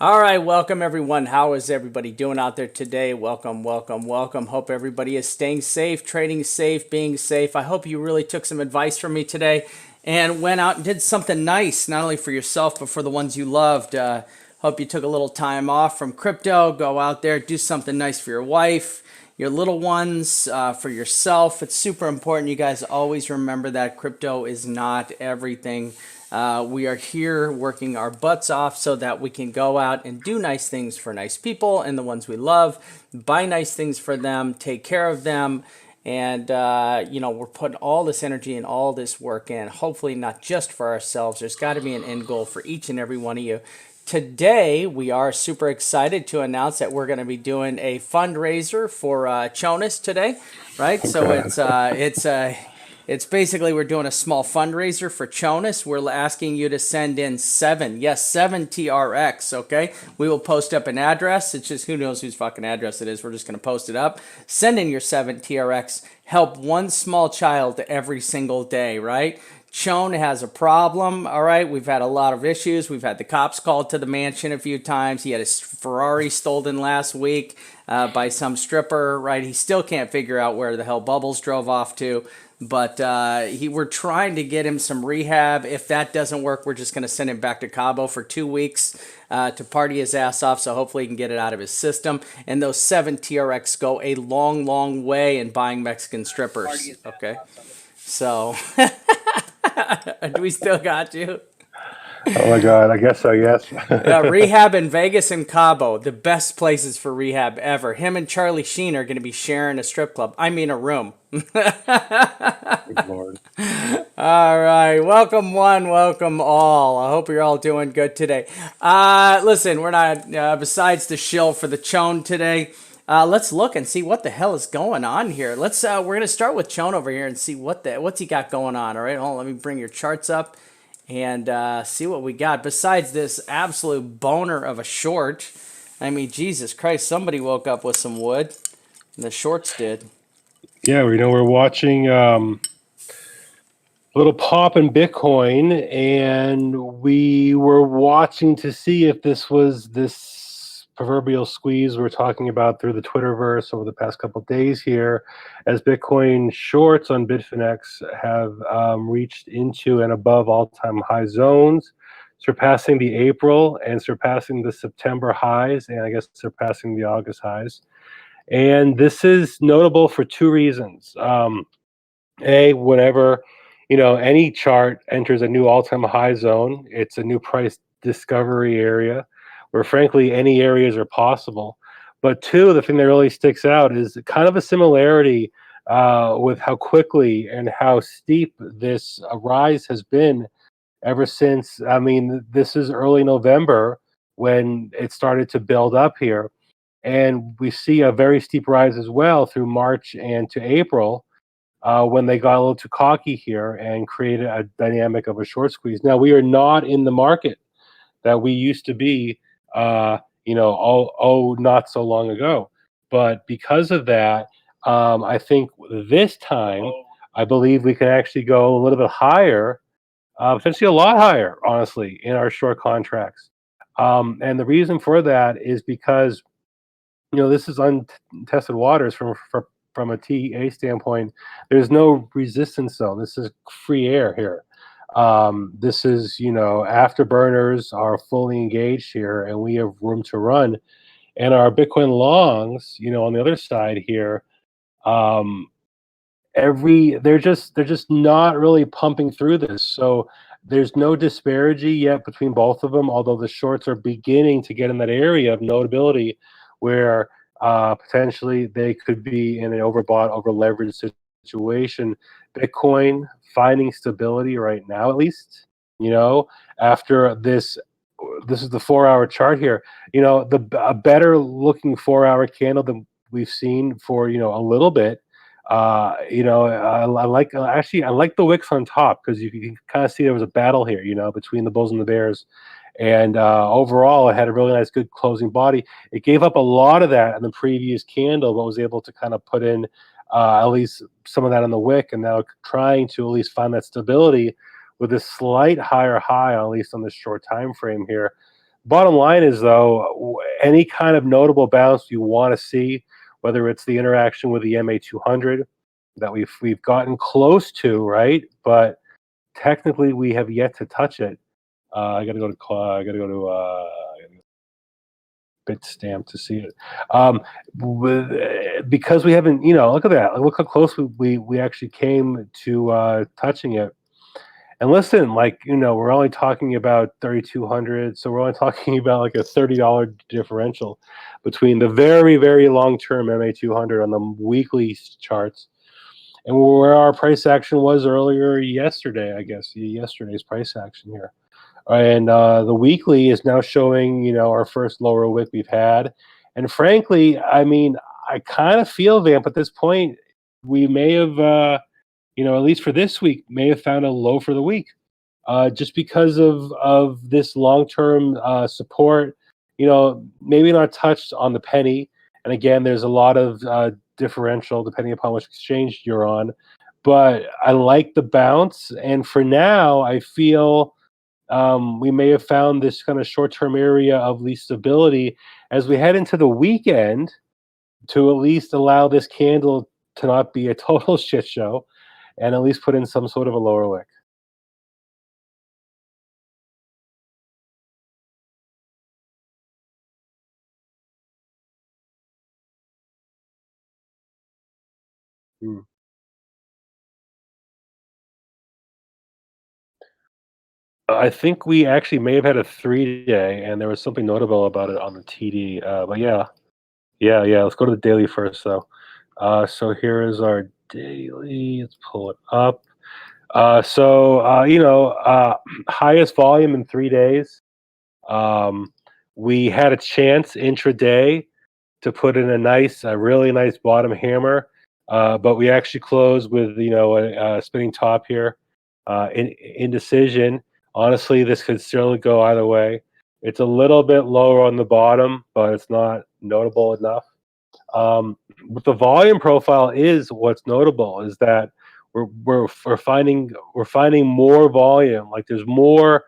All right, welcome everyone. How is everybody doing out there today? Welcome, welcome, welcome. Hope everybody is staying safe, trading safe, being safe. I hope you really took some advice from me today and went out and did something nice, not only for yourself, but for the ones you loved. Hope you took a little time off from crypto. Go out there, do something nice for your wife, your little ones, for yourself. It's super important. You guys always remember that crypto is not everything. We are here working our butts off so that we can go out and do nice things for nice people and the ones we love, buy nice things for them, take care of them. And, we're putting all this energy and all this work in, hopefully not just for ourselves. There's got to be an end goal for each and every one of you. Today, we are super excited to announce that we're going to be doing a fundraiser for BIGCHONIS today, right? So it's basically we're doing a small fundraiser for BIGCHONIS. We're asking you to send in seven TRX, okay? We will post up an address. It's just who knows whose fucking address it is. We're just going to post it up. Send in your 7 TRX. Help one small child every single day, right? Chone has a problem, all right? We've had a lot of issues. We've had the cops called to the mansion a few times. He had his Ferrari stolen last week by some stripper, right? He still can't figure out where the hell Bubbles drove off to. But we're trying to get him some rehab. If that doesn't work, we're just going to send him back to Cabo for 2 weeks to party his ass off. So hopefully he can get it out of his system. And those 7 TRX go a long, long way in buying Mexican strippers. Okay. So, do we still got you? Oh my God, I guess so, yes. Rehab in Vegas and Cabo, the best places for rehab ever. Him and Charlie Sheen are going to be sharing a strip club. I mean, a room. Good Lord. All right. Welcome one, welcome all. I hope you're all doing good today. Listen, we're not, besides the shill for the Chone today, let's look and see what the hell is going on here. We're going to start with Chone over here and see what's he got going on. All right. Hold on, let me bring your charts up and see what we got. Besides this absolute boner of a short, I mean, Jesus Christ, somebody woke up with some wood. And the shorts did. Yeah, we're watching a little pop in Bitcoin, and we were watching to see if this was this proverbial squeeze we're talking about through the Twitterverse over the past couple of days here, as Bitcoin shorts on Bitfinex have reached into and above all-time high zones, surpassing the April and surpassing the September highs, and I guess surpassing the August highs. And this is notable for two reasons. Whenever any chart enters a new all-time high zone, it's a new price discovery area where frankly any areas are possible. But two, the thing that really sticks out is kind of a similarity with how quickly and how steep this rise has been ever since. I mean, this is early November when it started to build up here. And we see a very steep rise as well through March and to April when they got a little too cocky here and created a dynamic of a short squeeze. Now, we are not in the market that we used to be, not so long ago. But because of that, I think this time, I believe we can actually go a little bit higher, potentially a lot higher, honestly, in our short contracts. And the reason for that is because this is untested waters from a TA standpoint. There's no resistance zone. This is free air here. This is, afterburners are fully engaged here, and we have room to run. And our Bitcoin longs, on the other side here, um, they're just not really pumping through this. So there's no disparity yet between both of them, although the shorts are beginning to get in that area of notability where potentially they could be in an overbought, over-leveraged situation. Bitcoin finding stability right now, at least, after this is the 4-hour chart here. A better looking 4-hour candle than we've seen for, a little bit. I like I like the wicks on top because you can kind of see there was a battle here, between the bulls and the bears. And overall, it had a really nice, good closing body. It gave up a lot of that in the previous candle, but was able to kind of put in at least some of that on the wick, and now trying to at least find that stability with a slight higher high, at least on this short time frame here. bottom line is though, any kind of notable bounce you want to see, whether it's the interaction with the MA200 that we've gotten close to, right? But technically we have yet to touch it. I got to go to Bitstamp to see it. Because we haven't, look at that. Look how close we actually came to touching it. And listen, we're only talking about 3,200, so we're only talking about like a $30 differential between the very, very long-term MA200 on the weekly charts and where our price action was earlier yesterday, I guess, yesterday's price action here. And the weekly is now showing, our first lower wick we've had. And frankly, I mean, I kind of feel, Vamp, at this point, we may have, at least for this week, may have found a low for the week. Just because of this long-term support, maybe not touched on the penny. And again, there's a lot of differential depending upon which exchange you're on. But I like the bounce. And for now, I feel we may have found this kind of short-term area of least stability as we head into the weekend to at least allow this candle to not be a total shit show and at least put in some sort of a lower wick. Hmm. I think we actually may have had a 3-day, and there was something notable about it on the TD. But yeah, yeah. Let's go to the daily first, though. So here is our daily. Let's pull it up. Highest volume in 3 days. We had a chance intraday to put in a really nice bottom hammer, but we actually closed with a spinning top here, in indecision. Honestly, this could certainly go either way. It's a little bit lower on the bottom, but it's not notable enough. But the volume profile is what's notable is that we're finding more volume. Like there's more.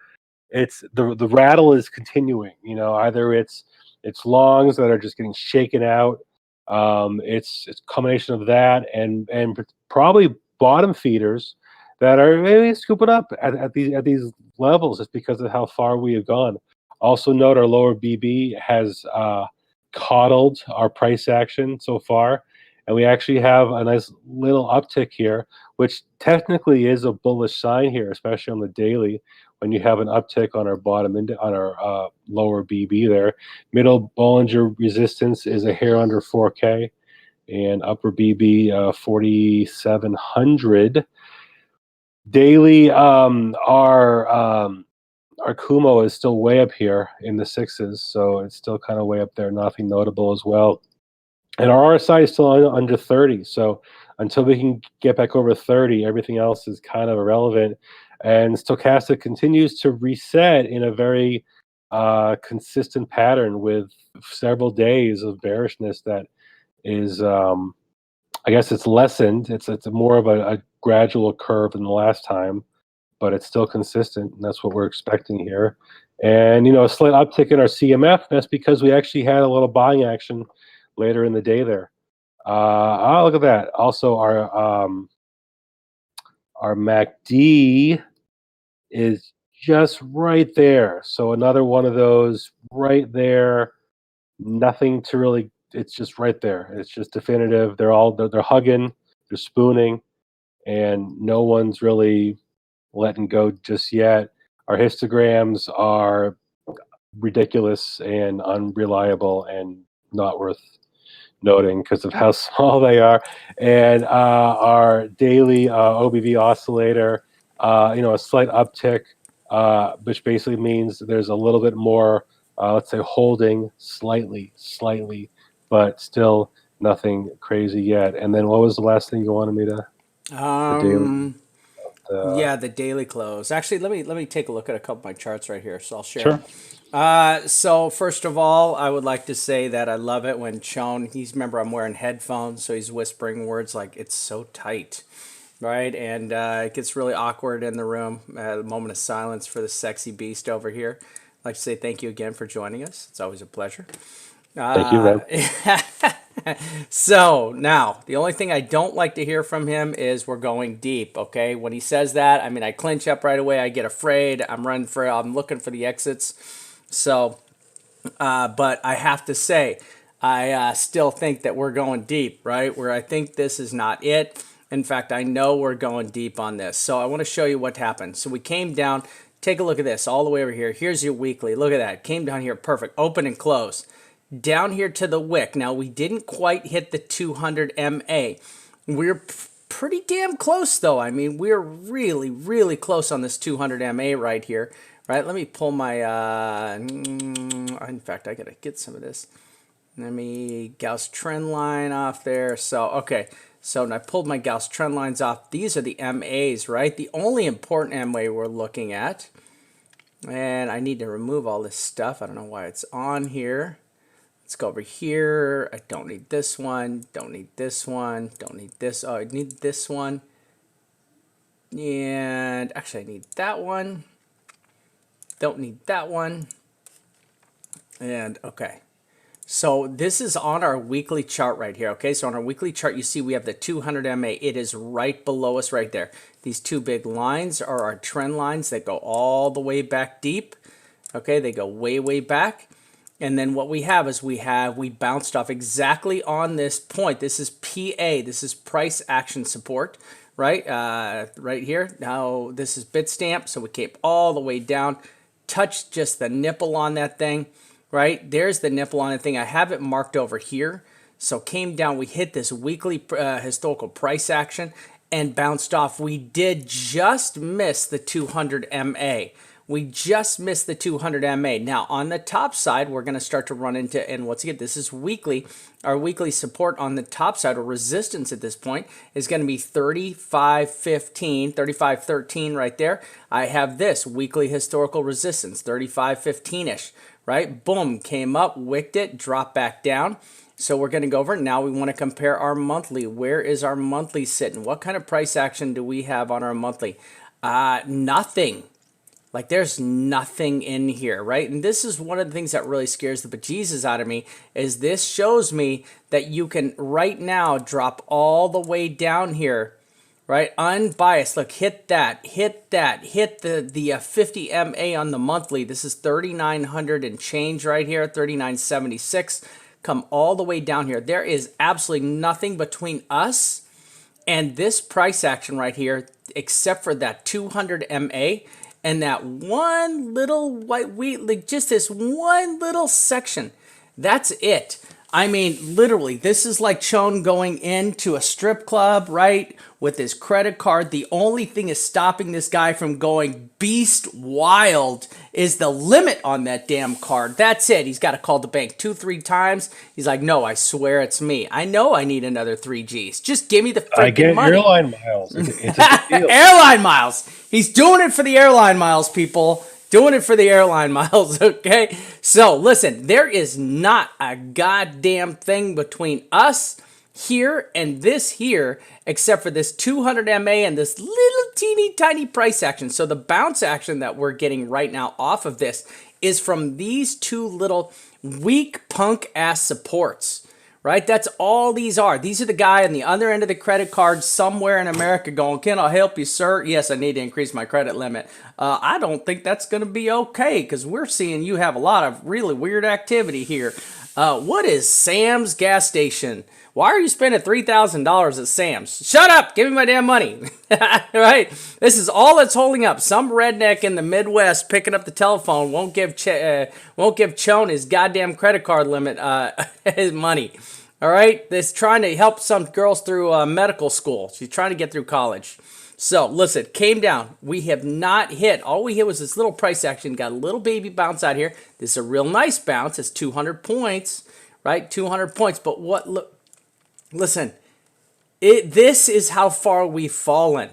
It's the rattle is continuing. Either it's longs that are just getting shaken out. It's a combination of that and probably bottom feeders that are maybe scooping up at these levels just because of how far we have gone. Also note our lower BB has coddled our price action so far, and we actually have a nice little uptick here, which technically is a bullish sign here, especially on the daily when you have an uptick on our on our lower BB there. Middle Bollinger Resistance is a hair under 4K, and upper BB 4,700. Daily, our Kumo is still way up here in the sixes, so it's still kind of way up there. Nothing notable as well. And our RSI is still under 30. So until we can get back over 30, everything else is kind of irrelevant. And stochastic continues to reset in a very consistent pattern with several days of bearishness that is, I guess it's lessened. It's more of a gradual curve than the last time, but it's still consistent, and that's what we're expecting here. And a slight uptick in our CMF. That's because we actually had a little buying action later in the day there. Look at that. Also, our MACD is just right there. So another one of those right there. Nothing to really. It's just right there. It's just definitive. They're hugging. They're spooning, and no one's really letting go just yet. Our histograms are ridiculous and unreliable and not worth noting because of how small they are. And our daily OBV oscillator, a slight uptick, which basically means there's a little bit more, let's say, holding slightly, but still nothing crazy yet. And then what was the last thing you wanted me to? The daily. Yeah, the daily close. Actually, let me take a look at a couple of my charts right here. So I'll share. Sure. So first of all, I would like to say that I love it when remember I'm wearing headphones, so he's whispering words like it's so tight, right? And it gets really awkward in the room. A moment of silence for the sexy beast over here. I'd like to say thank you again for joining us. It's always a pleasure. Thank you, Ren. So now, the only thing I don't like to hear from him is we're going deep, okay? When he says that, I mean, I clinch up right away. I get afraid. I'm looking for the exits. So, but I have to say, I still think that we're going deep, right? Where I think this is not it. In fact, I know we're going deep on this. So I want to show you what happened. So we came down. Take a look at this all the way over here. Here's your weekly. Look at that. Came down here. Perfect. Open and close. Down here to the wick. Now, we didn't quite hit the 200 MA. We're pretty damn close, though. I mean, we're really, really close on this 200 MA right here. Right? Let me pull my... in fact, I got to get some of this. Let me Gauss trend line off there. So, okay. So when I pulled my Gauss trend lines off, these are the MAs, right? The only important MA we're looking at. And I need to remove all this stuff. I don't know why it's on here. Let's go over here. I don't need this one. Don't need this one. Don't need this. Oh, I need this one. And actually, I need that one. Don't need that one. And okay. So this is on our weekly chart right here. Okay, so on our weekly chart, you see we have the 200 MA. It is right below us right there. These two big lines are our trend lines that go all the way back deep. Okay, they go way, way back. And then what we have is we bounced off exactly on this point. This is PA. This is price action support, right? Right here. Now this is Bitstamp. So we came all the way down, touched just the nipple on that thing, right? There's the nipple on the thing. I have it marked over here. So came down. We hit this weekly historical price action and bounced off. We did just miss the 200 MA. We just missed the 200 MA. Now, on the top side, we're going to start to run into, and once again, this is weekly. Our weekly support on the top side, or resistance at this point, is going to be 35.15, 35.13 right there. I have this weekly historical resistance, 35.15-ish, right? Boom, came up, wicked it, dropped back down. So we're going to go over it. Now we want to compare our monthly. Where is our monthly sitting? What kind of price action do we have on our monthly? Nothing. Like there's nothing in here, right? And this is one of the things that really scares the bejesus out of me is this shows me that you can right now drop all the way down here, right? Unbiased. Look, hit that, hit the 50 MA on the monthly. This is 3,900 and change right here, 3,976. Come all the way down here. There is absolutely nothing between us and this price action right here except for that 200 MA. And that one little white wheat, like just this one little section, that's it. I mean, literally, this is like Chon going into a strip club, right, with his credit card. The only thing is stopping this guy from going beast wild is the limit on that damn card. That's it. He's got to call the bank 2-3 times. He's like, no, I swear it's me. I know I need another 3Gs. Just give me the freaking I get money. airline miles. It's a big deal. Airline miles. He's doing it for the airline miles, people. Doing it for the airline miles, okay? So, listen, there is not a goddamn thing between us here and this here except for this 200 MA and this little teeny tiny price action. So, the bounce action that we're getting right now off of this is from these two little weak punk-ass supports. Right? That's all these are. These are the guy on the other end of the credit card somewhere in America going, can I help you, sir? Yes, I need to increase my credit limit. I don't think that's going to be okay because we're seeing you have a lot of really weird activity here. What is Sam's gas station? Why are you spending $3,000 at Sam's? Shut up! Give me my damn money. Right? This is all that's holding up. Some redneck in the Midwest picking up the telephone won't give Chon his goddamn credit card limit his money. All right? This trying to help some girls through medical school. She's trying to get through college. So, listen, came down. We have not hit. All we hit was this little price action. Got a little baby bounce out here. This is a real nice bounce. It's 200 points, right? 200 points. But what... Look. Listen, this is how far we've fallen.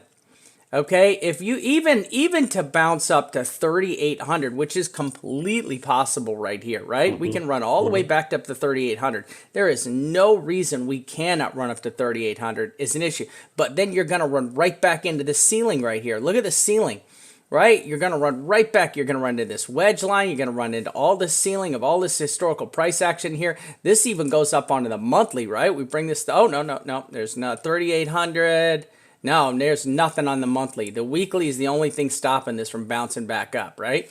Okay, if you even to bounce up to 3,800, which is completely possible right here, right? We can run all the way back up to 3,800. There is no reason we cannot run up to 3,800 is an issue. But then you're going to run right back into the ceiling right here. Look at the ceiling. right? You're going to run right back. You're going to run into this wedge line. You're going to run into all this ceiling of all this historical price action here. This even goes up onto the monthly, right? We bring this to, oh, no. There's no 3,800. No, there's nothing on the monthly. The weekly is the only thing stopping this from bouncing back up, right?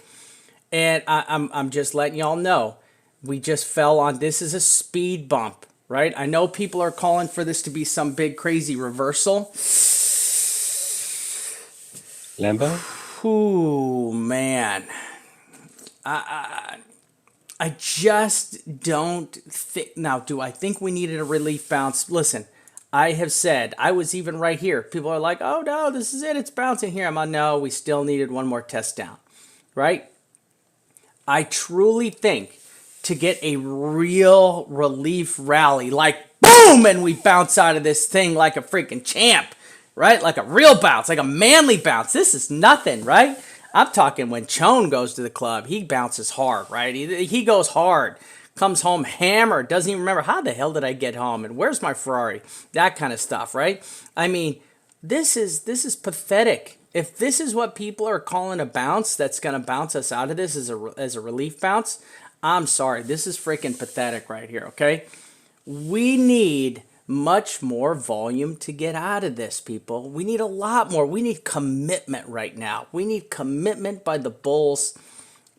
And I'm just letting y'all know, we just fell on, this is a speed bump, right? I know people are calling for this to be some big crazy reversal. Lambo? Ooh, man. I just don't think, now, do I think we needed a relief bounce? Listen, I have said, I was even right here. People are like, oh no, this is it, it's bouncing here. I'm like, no, we still needed one more test down, right? I truly think to get a real relief rally, like boom, and we bounce out of this thing like a freaking champ, right? Like a real bounce, like a manly bounce. This is nothing, right? I'm talking when Chone goes to the club, he bounces hard, right? He goes hard, comes home hammered, doesn't even remember how the hell did I get home and where's my Ferrari, that kind of stuff, right? I mean, this is pathetic. If this is what people are calling a bounce that's going to bounce us out of this as a relief bounce, I'm sorry. This is freaking pathetic right here, okay? We need much more volume to get out of this, people. We need a lot more. We need commitment right now. We need commitment by the bulls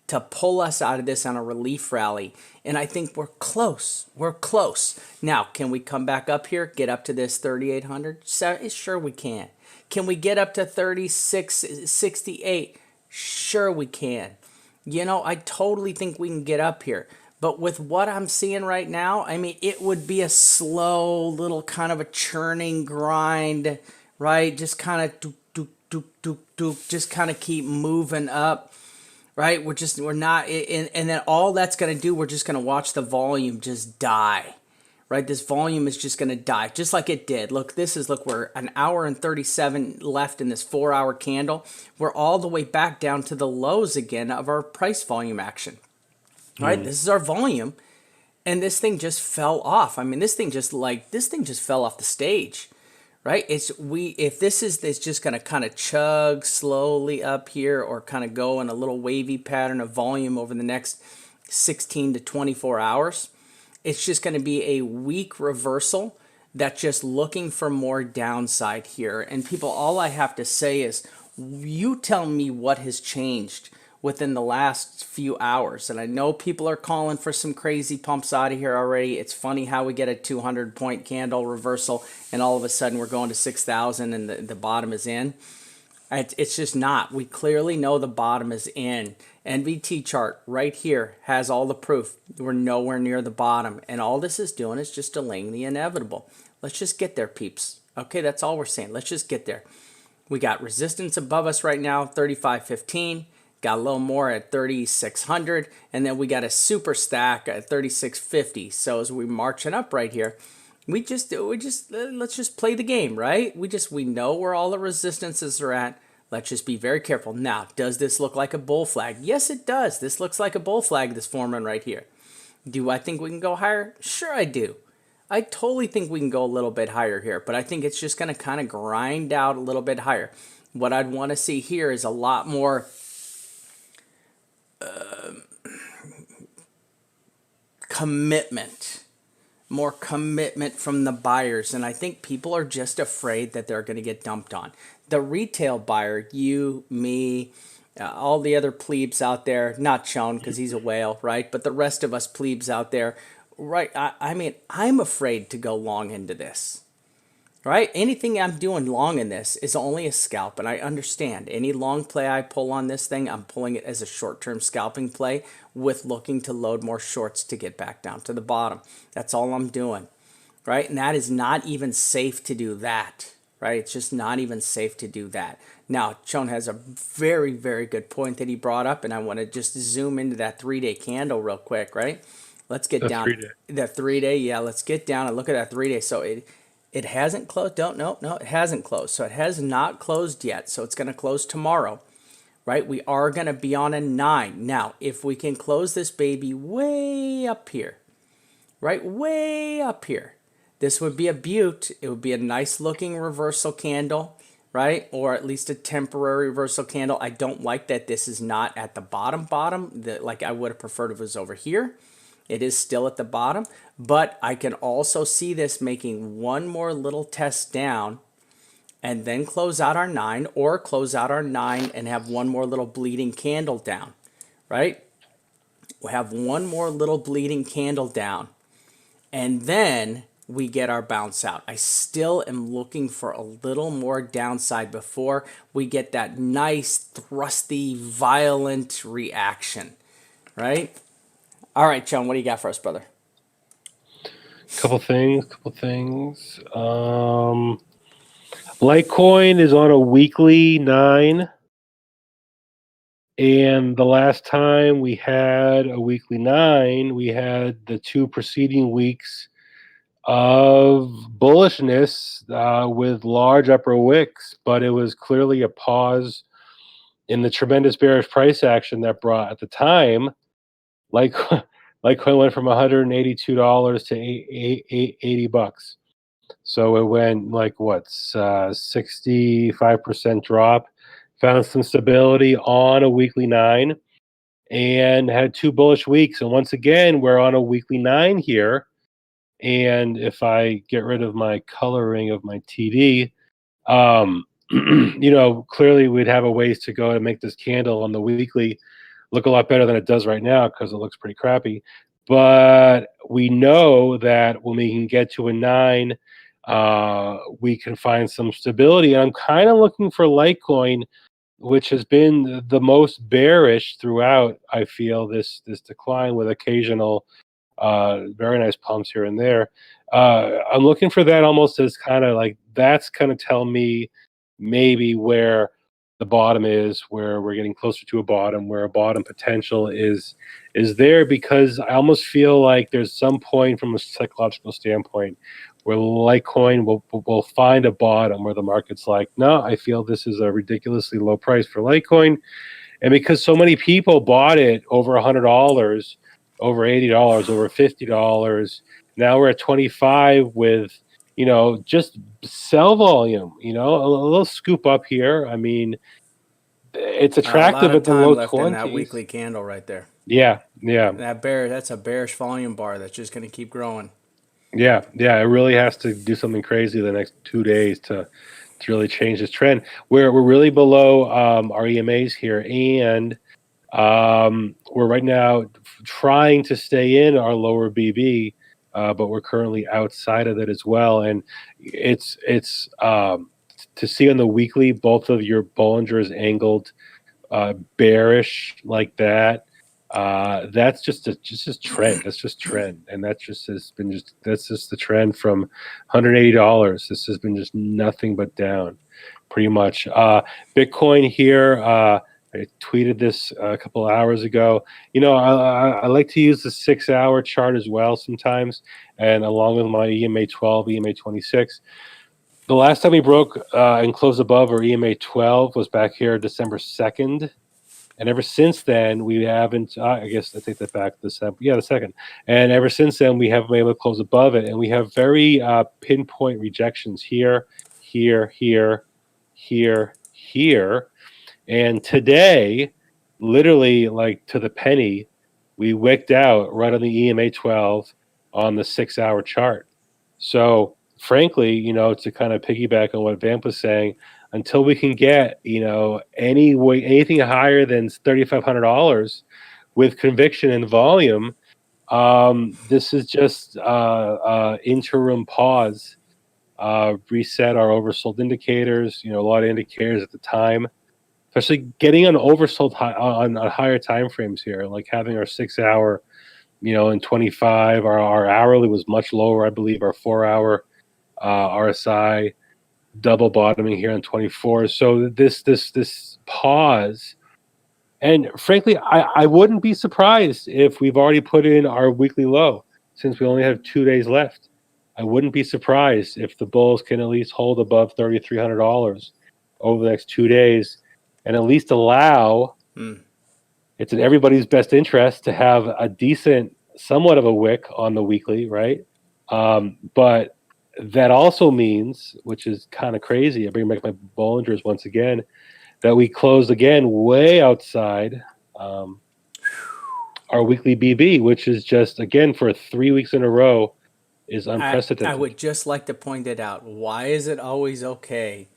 to pull us out of this on a relief rally. And I think we're close. We're close. Now, can we come back up here, get up to this 3,800? Sure we can. Can we get up to 36.68? Sure we can. You know, I totally think we can get up here. But with what I'm seeing right now, I mean, it would be a slow little kind of a churning grind, right? Just kind of just kind of keep moving up, right? We're not, and then all that's going to do, we're just going to watch the volume just die. Right, this volume is just going to die, just like it did. Look, we're an hour and 37 left in this 4-hour candle. We're all the way back down to the lows again of our price volume action. Right, this is our volume, and this thing just fell off. I mean, this thing just fell off the stage. Right, if this is just going to kind of chug slowly up here, or kind of go in a little wavy pattern of volume over the next 16 to 24 hours. It's just going to be a weak reversal that's just looking for more downside here. And people, all I have to say is, you tell me what has changed within the last few hours. And I know people are calling for some crazy pumps out of here already. It's funny how we get a 200-point candle reversal and all of a sudden we're going to 6,000 and the bottom is in. It's just not. We clearly know the bottom is in. NVT chart right here has all the proof. We're nowhere near the bottom. And all this is doing is just delaying the inevitable. Let's just get there, peeps. Okay, that's all we're saying. Let's just get there. We got resistance above us right now, 35.15. Got a little more at 3,600. And then we got a super stack at 3,650. So as we're marching up right here, let's just play the game, right? We know where all the resistances are at. Let's just be very careful. Now, does this look like a bull flag? Yes, it does. This looks like a bull flag, this forming right here. Do I think we can go higher? Sure I do. I totally think we can go a little bit higher here, but I think it's just going to kind of grind out a little bit higher. What I'd want to see here is a lot more commitment. More commitment from the buyers, and I think people are just afraid that they're going to get dumped on. The retail buyer, you, me, all the other plebes out there, not Chone because he's a whale, right? But the rest of us plebes out there, right? I mean, I'm afraid to go long into this, right? Anything I'm doing long in this is only a scalp, and I understand. Any long play I pull on this thing, I'm pulling it as a short-term scalping play with looking to load more shorts to get back down to the bottom. That's all I'm doing, right? And that is not even safe to do that, right? It's just not even safe to do that. Now, Chone has a very, very good point that he brought up, and I want to just zoom into that 3-day candle real quick, right? Let's get down. 3-day. That 3-day, yeah, let's get down and look at that 3-day. So it hasn't closed. No, it hasn't closed. So it has not closed yet. So it's going to close tomorrow, right? We are going to be on a 9. Now, if we can close this baby way up here, right? Way up here. This would be a beaut. It would be a nice looking reversal candle, right? Or at least a temporary reversal candle. I don't like that this is not at the bottom, that like I would have preferred if it was over here. It is still at the bottom, but I can also see this making one more little test down and then close out our 9, or close out our 9 and have one more little bleeding candle down, right? We'll have one more little bleeding candle down, and then we get our bounce out. I still am looking for a little more downside before we get that nice, thrusty, violent reaction, right? All right, John, what do you got for us, brother? Couple things. Litecoin is on a weekly 9. And the last time we had a weekly 9, we had the 2 preceding weeks of bullishness with large upper wicks, but it was clearly a pause in the tremendous bearish price action that brought at the time, Litecoin went from $182 to $80. So it went like 65% drop, found some stability on a weekly 9, and had 2 bullish weeks. And once again, we're on a weekly 9 here. And if I get rid of my coloring of my TV, clearly we'd have a ways to go to make this candle on the weekly look a lot better than it does right now, because it looks pretty crappy. But we know that when we can get to a 9, we can find some stability. And I'm kind of looking for Litecoin, which has been the most bearish throughout, I feel, this decline, with occasional very nice pumps here and there. I'm looking for that almost as kind of like, that's going to tell me maybe where the bottom is, where we're getting closer to a bottom, where a bottom potential is there, because I almost feel like there's some point from a psychological standpoint where Litecoin will find a bottom where the market's like, no, I feel this is a ridiculously low price for Litecoin. And because so many people bought it over $100, over $80, over $50, now we're at 25 with, just sell volume, a little scoop up here. I mean, it's attractive A lot of at the time low left in that 20s. weekly candle right there. Yeah. That's a bearish volume bar that's just going to keep growing. Yeah, it really has to do something crazy the next 2 days to really change this trend. We're really below our EMAs here, and we're right now trying to stay in our lower BB, but we're currently outside of it as well. And it's to see on the weekly, both of your Bollingers angled bearish like that. That's just trend. That's just trend, and that's just the trend from $180. This has been just nothing but down, pretty much. Bitcoin here. I tweeted this a couple of hours ago. I like to use the 6-hour chart as well sometimes, and along with my EMA 12, EMA 26. The last time we broke and closed above our EMA 12 was back here December 2nd. And ever since then, we haven't, I guess I take that back, the second. And ever since then, we haven't been able to close above it. And we have very pinpoint rejections here, here, here, here, here. And today, literally like to the penny, we wicked out right on the EMA 12 on the 6-hour chart. So frankly, to kind of piggyback on what Vamp was saying, until we can get, anything higher than $3,500 with conviction and volume, this is just interim pause, reset our oversold indicators, a lot of indicators at the time, especially getting on oversold on higher time frames here, like having our 6-hour, in 25, our hourly was much lower. I believe our 4-hour RSI double bottoming here on 24. So this pause, and frankly, I wouldn't be surprised if we've already put in our weekly low, since we only have 2 days left. I wouldn't be surprised if the bulls can at least hold above $3,300 over the next 2 days, and at least allow. It's in everybody's best interest to have a decent, somewhat of a wick on the weekly, right? But that also means, which is kind of crazy, I bring back my Bollingers once again, that we closed again way outside our weekly BB, which is just, again, for 3 weeks in a row, is I unprecedented. would just like to point it out. Why is it always okay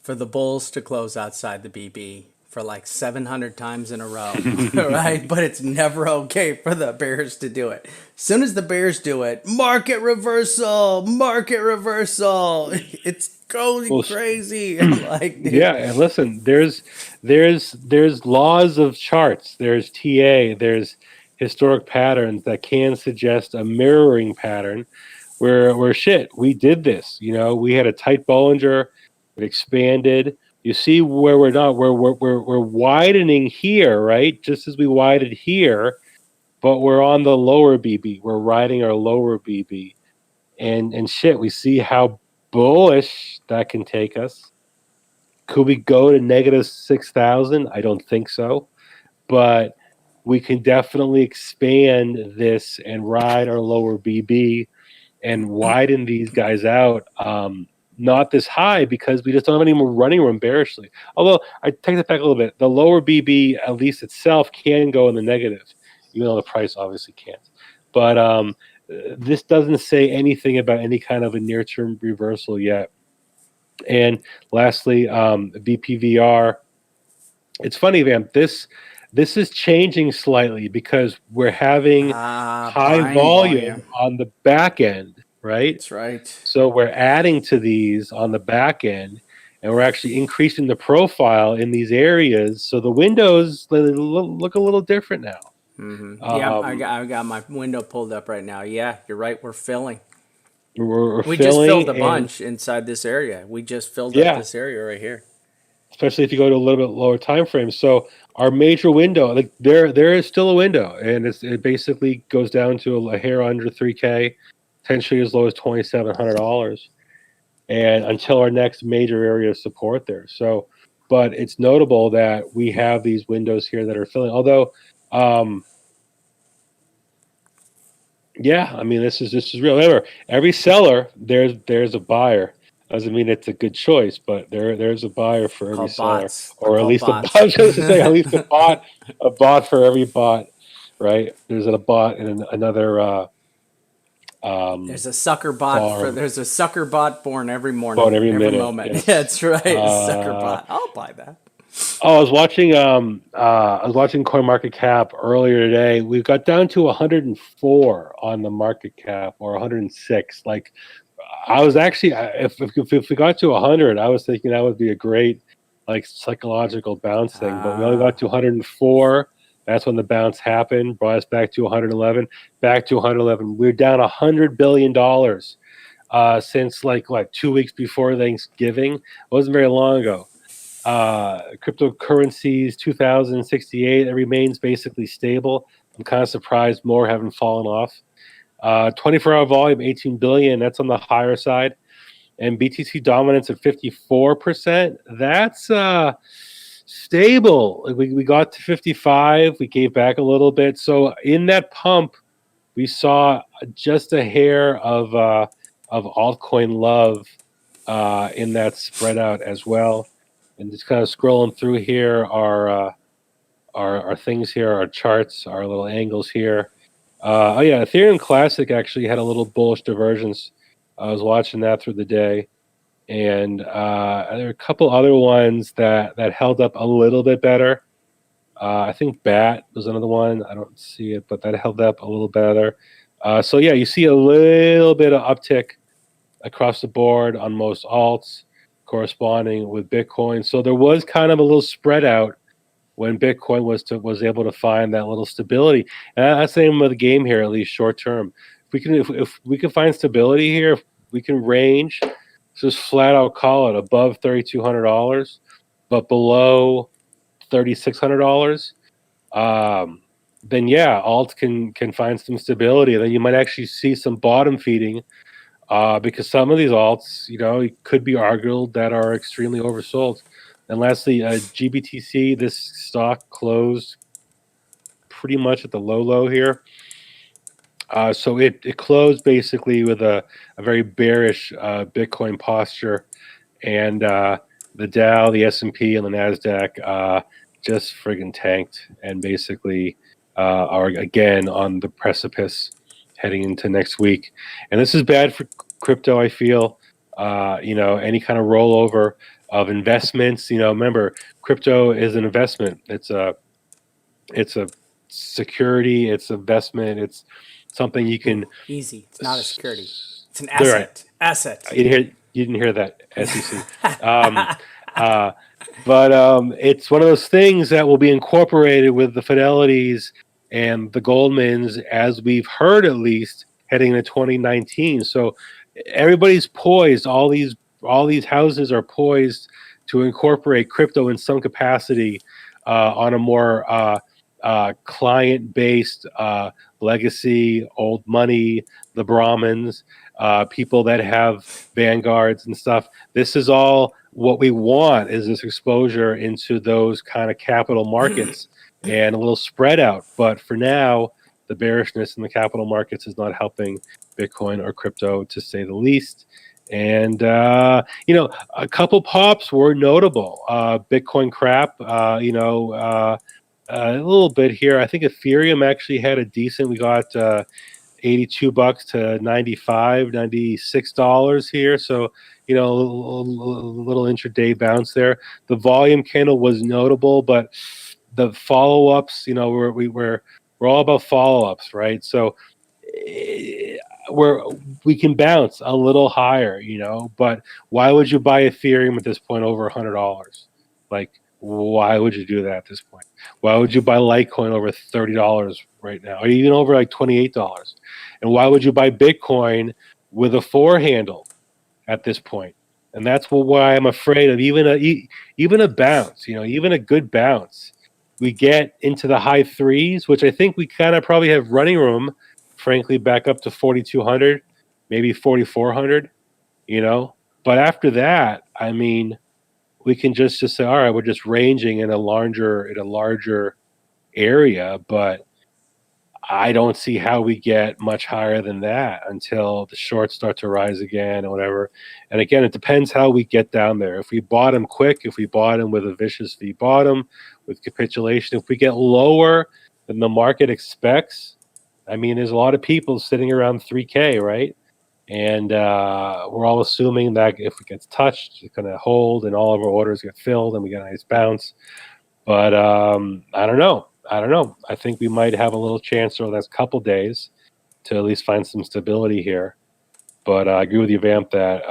for the Bulls to close outside the BB for like 700 times in a row, right? But it's never okay for the Bears to do it. As soon as the Bears do it, market reversal, market reversal. It's going Well, crazy. I'm like, yeah, dude. and listen, there's laws of charts, there's TA, there's historic patterns that can suggest a mirroring pattern where shit, we did this. We had a tight Bollinger, it expanded. You see where we're not, we're widening here, right? Just as we widened here, but we're on the lower BB. We're riding our lower BB, and shit, we see how bullish that can take us. Could we go to negative 6,000? I don't think so, but we can definitely expand this and ride our lower BB and widen these guys out. Not this high because we just don't have any more running room bearishly. Although I take that back a little bit. The lower BB, at least itself, can go in the negative, even though the price obviously can't. But this doesn't say anything about any kind of a near-term reversal yet. And lastly, BPVR. It's funny, Vamp. This is changing slightly because we're having high Buying volume volume. on the back end, right? That's right. So we're adding to these on the back end, and we're actually increasing the profile in these areas. So the windows look a little different now. Yeah, Um, I got my window pulled up right now. Yeah, you're right. We're filling. we're We just filled filling, a and bunch inside this area. We just filled up yeah, this area right here. especially if you go to a little bit lower time frame. So our major window, like there is still a window, and it basically goes down to a hair under 3K, potentially as low as $2,700, and until our next major area of support there. So, but it's notable that we have these windows here that are filling. Although, yeah, I mean this is real. Remember, every seller there's a buyer. Doesn't mean it's a good choice, but there's a buyer for every Called seller, bots. They're or at called least a bots. I was going to say at least a bot for every bot, right? There's a bot in another um, farm There's a sucker bot born every bot morning, every every minute. moment. Yeah, Yes. that's right. Sucker Uh, bot. I'll buy that. Oh, I was watching CoinMarketCap earlier today. We got down to 104 on the market cap, or 106. Like, I was actually, if we got to 100, I was thinking that would be a great, like, psychological bounce thing. But we only got to 104. That's when the bounce happened, brought us back to 111, back to 111. We're down $100 billion since, like, what, 2 weeks before Thanksgiving. It wasn't very long ago. Cryptocurrencies 2068, it remains basically stable. I'm kind of surprised more haven't fallen off. 24-hour volume 18 billion, that's on the higher side. And BTC dominance at 54%, that's stable. We got to 55, we gave back a little bit. So in that pump, we saw just a hair of altcoin love in that spread out as well. And just kind of scrolling through here our things here, our charts, our little angles here. Oh yeah, Ethereum Classic actually had a little bullish divergence. I was watching that through the day, and there are a couple other ones that held up a little bit better. I think BAT was another one. I don't see it, but that held up a little better. So yeah, you see a little bit of uptick across the board on most alts, corresponding with Bitcoin. So there was kind of a little spread out when Bitcoin was able to find that little stability. And that's the name of the game here, at least short term. If we can find stability here, if we can range, just flat out call it above $3,200, but below $3,600. Then yeah, alt can find some stability. Then you might actually see some bottom feeding, because some of these alts, could be argued that are extremely oversold. And lastly, GBTC, this stock closed pretty much at the low here. So it closed basically with a very bearish Bitcoin posture, and the Dow, the S&P, and the Nasdaq just friggin' tanked, and basically are again on the precipice heading into next week. And this is bad for crypto, I feel. Any kind of rollover of investments. Remember, crypto is an investment. It's a security. It's investment. It's something you Ooh, can. easy. It's not a security. It's an They're right. asset. Asset. You didn't hear that, SEC. Um, uh, but it's one of those things that will be incorporated with the Fidelities and the Goldmans, as we've heard at least heading into 2019. So everybody's poised. All these houses are poised to incorporate crypto in some capacity on a more client-based legacy, old money, the Brahmins, people that have vanguards and stuff. This is all what we want, is this exposure into those kind of capital markets and a little spread out. But for now, the bearishness in the capital markets is not helping Bitcoin or crypto, to say the least. And a couple pops were notable. Bitcoin crap, a little bit here. I think Ethereum actually had a decent. We got $82 to $96 here. So, a little intraday bounce there. The volume candle was notable, but the follow-ups, we're all about follow-ups, right? So eh, we can bounce a little higher, but why would you buy Ethereum at this point over $100? Like, why would you do that at this point? Why would you buy Litecoin over $30 right now, or even over like $28? And why would you buy Bitcoin with a four handle at this point? And that's why I'm afraid of even a bounce, even a good bounce. We get into the high threes, which I think we kind of probably have running room, frankly, back up to 4,200, maybe 4,400, But after that, I mean, we can just say, all right, we're just ranging in a larger area, but I don't see how we get much higher than that until the shorts start to rise again or whatever. And again, it depends how we get down there. If we bottom quick, if we bottom with a vicious V bottom, with capitulation, if we get lower than the market expects, I mean, there's a lot of people sitting around 3K, right? And we're all assuming that if it gets touched, it's going to hold and all of our orders get filled and we get a nice bounce. But I don't know. I think we might have a little chance over the next couple days to at least find some stability here. But I agree with you, Vamp, that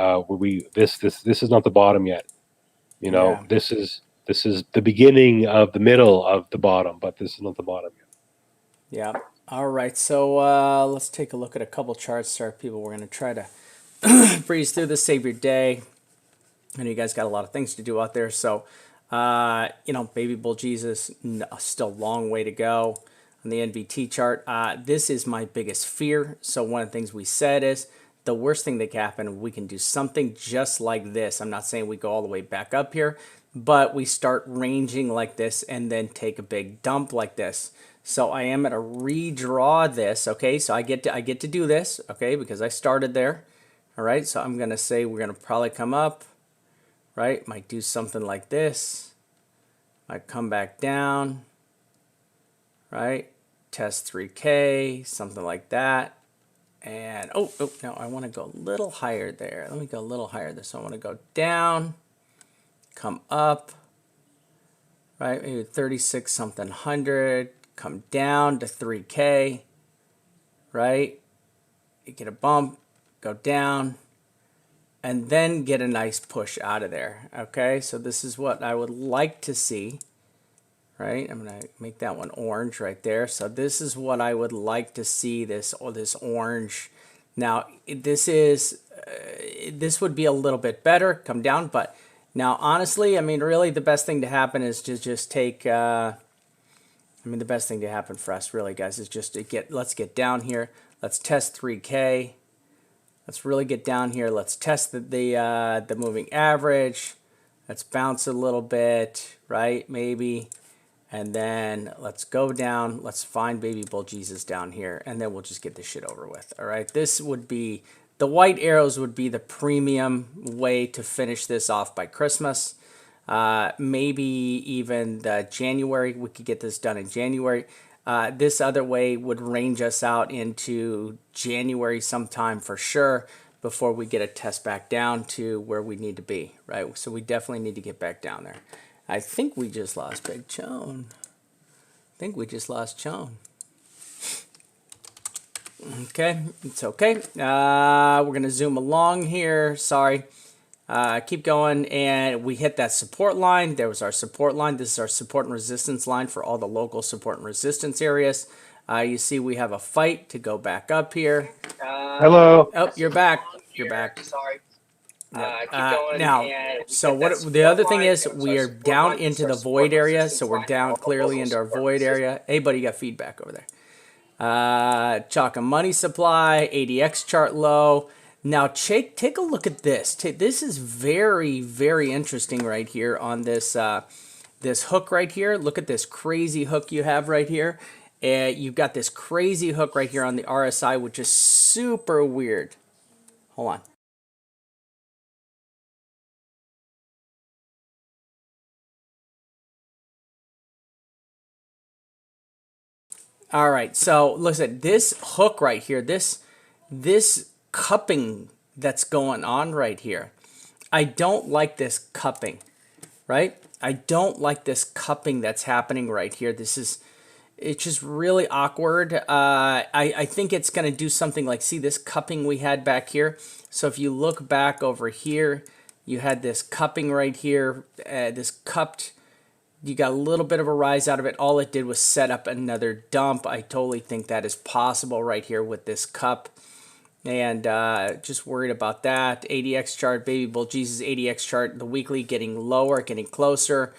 this is not the bottom yet. Yeah. This is the beginning of the middle of the bottom, but this is not the bottom yet. Yeah. All right. So let's take a look at a couple charts there, people. We're going to try to breeze through this, save your day. I know you guys got a lot of things to do out there. So, baby bull Jesus, still a long way to go on the NVT chart. This is my biggest fear. So one of the things we said is the worst thing that can happen, we can do something just like this. I'm not saying we go all the way back up here, but we start ranging like this and then take a big dump like this. So I am going to redraw this. Okay, so I get to do this. Okay, because I started there. All right, so I'm going to say we're going to probably come up. Right, might do something like this. Might come back down. Right, test 3K, something like that. And no, I want to go a little higher there. Let me go a little higher there. So I want to go down, come up, right? Maybe 36 something hundred, come down to 3K, right? You get a bump, go down, and then get a nice push out of there. Okay, so this is what I would like to see. Right, I'm gonna make that one orange right there. So this is what I would like to see, this orange. Now this would be a little bit better, come down, but now honestly, I mean, really the best thing to happen is to just take the best thing to happen for us really, guys, is just to let's get down here, let's test 3K, let's really get down here, let's test the moving average, let's bounce a little bit, right, maybe. And then let's go down. Let's find baby bull Jesus down here. And then we'll just get this shit over with. All right. This would be, the white arrows would be the premium way to finish this off by Christmas. Maybe even the January. We could get this done in January. This other way would range us out into January sometime for sure before we get a test back down to where we need to be, right? So we definitely need to get back down there. I think we just lost Big Chone. I think we just lost Chone. Okay, it's okay. We're going to zoom along here. Sorry. Keep going, and we hit that support line. There was our support line. This is our support and resistance line for all the local support and resistance areas. You see we have a fight to go back up here. Hello. Oh, you're back. You're back. Sorry. Keep going. Now, so what the other thing is, we are down into the void area, so we're down clearly into our void area. Hey, buddy, you got feedback over there. Chalk and money supply, ADX chart low. Now, take a look at this. This is very, very interesting right here on this this hook right here. Look at this crazy hook you have right here. You've got this crazy hook right here on the RSI, which is super weird. Hold on. All right, so listen, this hook right here, this cupping that's going on right here. I don't like this cupping, right? I don't like this cupping that's happening right here. It's just really awkward. I think it's going to do something like, see this cupping we had back here? So if you look back over here, you had this cupping right here, this cupped. You got a little bit of a rise out of it. All it did was set up another dump. I totally think that is possible right here with this cup. And just worried about that. ADX chart, baby bull Jesus ADX chart, the weekly getting lower, getting closer.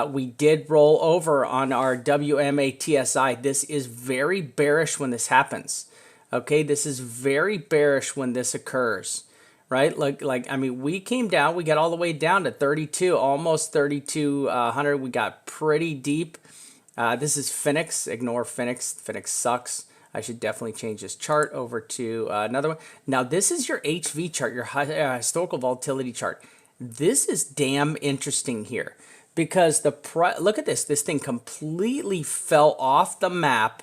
We did roll over on our WMA TSI. This is very bearish when this happens. Okay, this is very bearish when this occurs. Right, like I mean, we came down, we got all the way down to 32, almost 3,200. We got pretty deep. This is Phoenix. Ignore Phoenix. Phoenix sucks. I should definitely change this chart over to another one. Now, this is your HV chart, your historical volatility chart. This is damn interesting here because look at this. This thing completely fell off the map.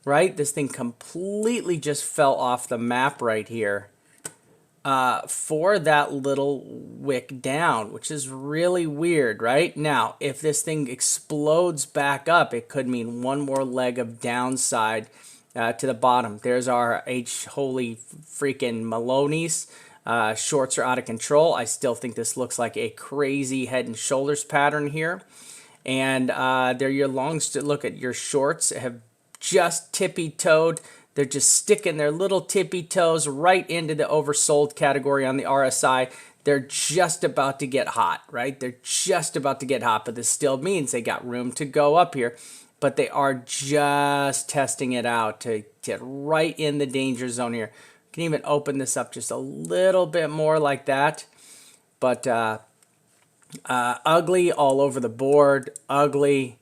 Right, this thing completely just fell off the map right here. For that little wick down, which is really weird, right? Now, if this thing explodes back up, it could mean one more leg of downside to the bottom. There's our holy freaking Maloney's. Shorts are out of control. I still think this looks like a crazy head and shoulders pattern here. And they're your longs. Look at your shorts have just tippy-toed. They're just sticking their little tippy toes right into the oversold category on the RSI. They're just about to get hot, right? They're just about to get hot, but this still means they got room to go up here. But they are just testing it out to get right in the danger zone here. You can even open this up just a little bit more like that. But ugly all over the board, ugly.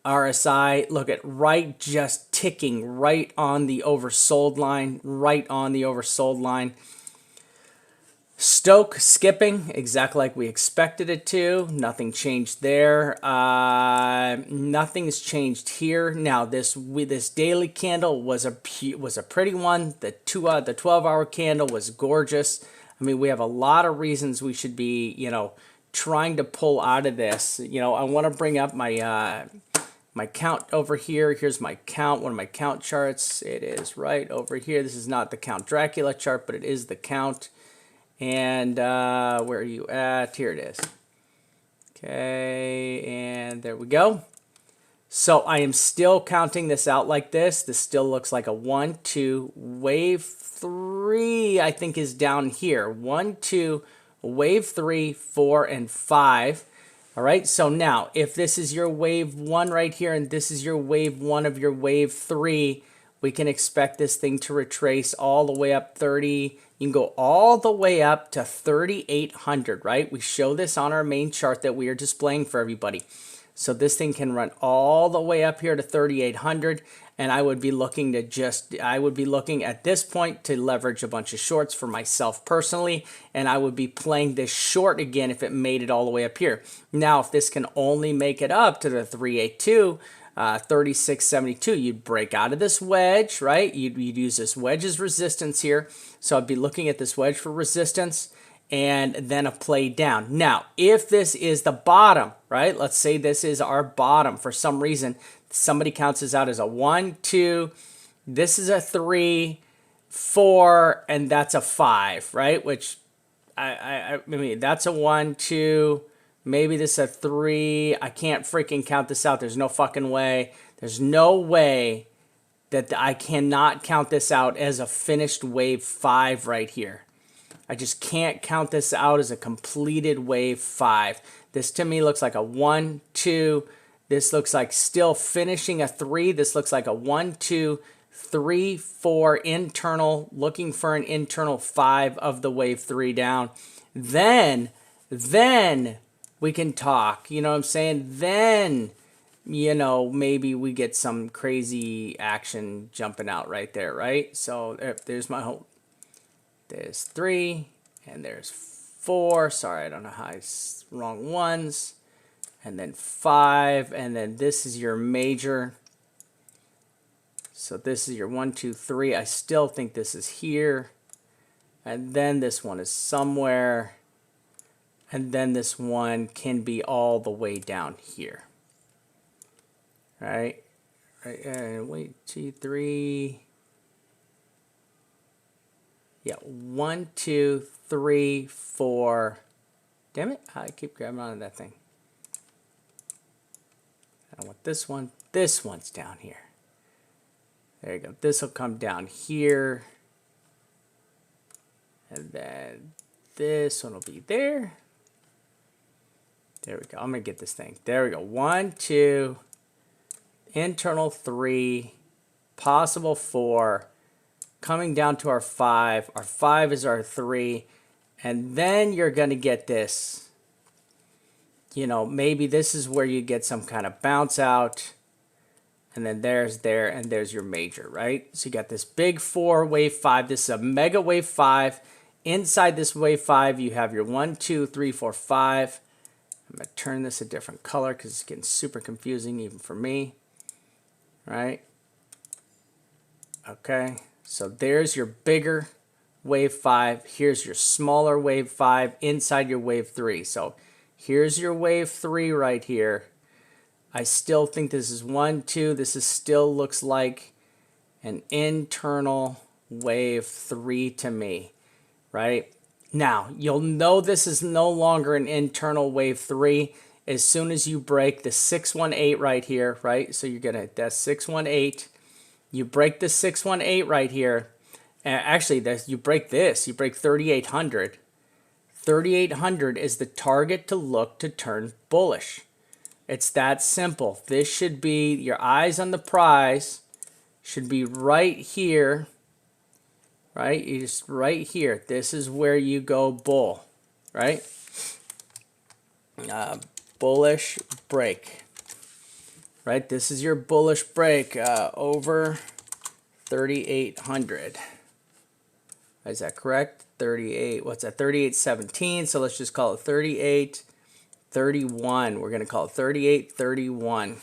RSI, look at right, just ticking right on the oversold line, right on the oversold line. Stoke skipping exactly like we expected it to. Nothing changed there. Nothing's changed here. Now this daily candle was a pretty one. The 12-hour candle was gorgeous. I mean, we have a lot of reasons we should be, trying to pull out of this. I want to bring up my my count over here. Here's my count, one of my count charts. It is right over here. This is not the Count Dracula chart, but it is the count. And where are you at? Here it is. Okay, and there we go. So I am still counting this out like this. This still looks like a 1, 2, wave 3, I think is down here. 1, 2, wave 3, 4, and 5. All right, so now if this is your wave 1 right here and this is your wave 1 of your wave 3, we can expect this thing to retrace all the way up 30. You can go all the way up to 3,800, right? We show this on our main chart that we are displaying for everybody. So this thing can run all the way up here to 3,800. And I would be looking to I would be looking at this point to leverage a bunch of shorts for myself personally. And I would be playing this short again if it made it all the way up here. Now, if this can only make it up to the 382, 3672, you'd break out of this wedge, right? You'd use this wedge as resistance here. So I'd be looking at this wedge for resistance and then a play down. Now, if this is the bottom, right? Let's say this is our bottom for some reason. Somebody counts this out as a 1, 2, this is a 3, 4, and that's a 5, right? Which, I mean, that's a 1, 2, maybe this is a 3. I can't freaking count this out. There's no fucking way. There's no way that I cannot count this out as a finished wave 5 right here. I just can't count this out as a completed wave 5. This to me looks like a 1, 2. This looks like still finishing a 3. This looks like a 1, 2, 3, 4 internal, looking for an internal 5 of the wave 3 down. Then we can talk. You know what I'm saying? Then, you know, maybe we get some crazy action jumping out right there, right? So there's my whole, there's 3 and there's 4. Sorry, I don't know how it's wrong ones. And then 5, and then this is your major. So this is your 1, 2, 3. I still think this is here. And then this one is somewhere. And then this one can be all the way down here. Right? And wait, 2, 3. Yeah, 1, 2, 3, 4. Damn it, I keep grabbing onto that thing. I want this one. This one's down here. There you go. This will come down here. And then this one will be there. There we go. I'm going to get this thing. There we go. 1, 2, internal 3, possible 4, coming down to our 5. Our 5 is our 3. And then you're going to get this. You know, maybe this is where you get some kind of bounce out. And then there's there, and there's your major, right? So you got this big 4 wave 5. This is a mega wave 5. Inside this wave 5, you have your 1, 2, 3, 4, 5. I'm going to turn this a different color because it's getting super confusing even for me. Right? Okay. So there's your bigger wave 5. Here's your smaller wave 5 inside your wave 3. So here's your wave 3 right here. I still think this is 1, 2. This is still looks like an internal wave 3 to me, right? Now, you'll know this is no longer an internal wave 3 as soon as you break the 618 right here, right? So you're going to, that's 618. You break the 618 right here. Actually, you break this. You break 3,800. 3,800 is the target to look to turn bullish. It's that simple. This should be, your eyes on the prize should be right here, right? You just right here. This is where you go bull, right? Bullish break, right? This is your bullish break over 3,800. Is that correct? 38, what's that? 38.17. So let's just call it 38.31. We're going to call it 38.31.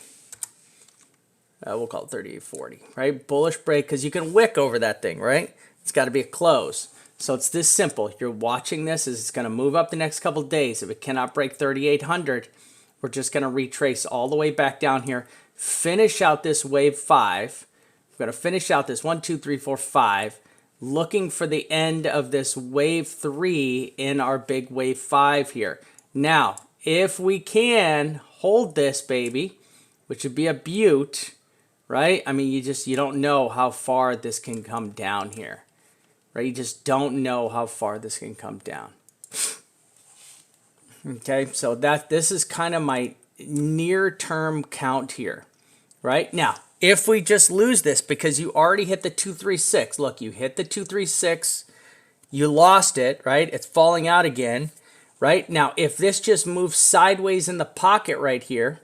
We'll call it 38.40, right? Bullish break, because you can wick over that thing, right? It's got to be a close. So it's this simple. You're watching this as it's going to move up the next couple of days. If it cannot break 3,800, we're just going to retrace all the way back down here. Finish out this wave 5. We're going to finish out this 1, 2, 3, 4, 5. Looking for the end of this wave 3 in our big wave 5 here. Now, if we can hold this baby, which would be a beaut, right? I mean, you don't know how far this can come down here, right? You just don't know how far this can come down. Okay, so this is kind of my near-term count here, right? Now, if we just lose this because you already hit the 236, look, you hit the 236, you lost it, right? It's falling out again, right? Now, if this just moves sideways in the pocket right here,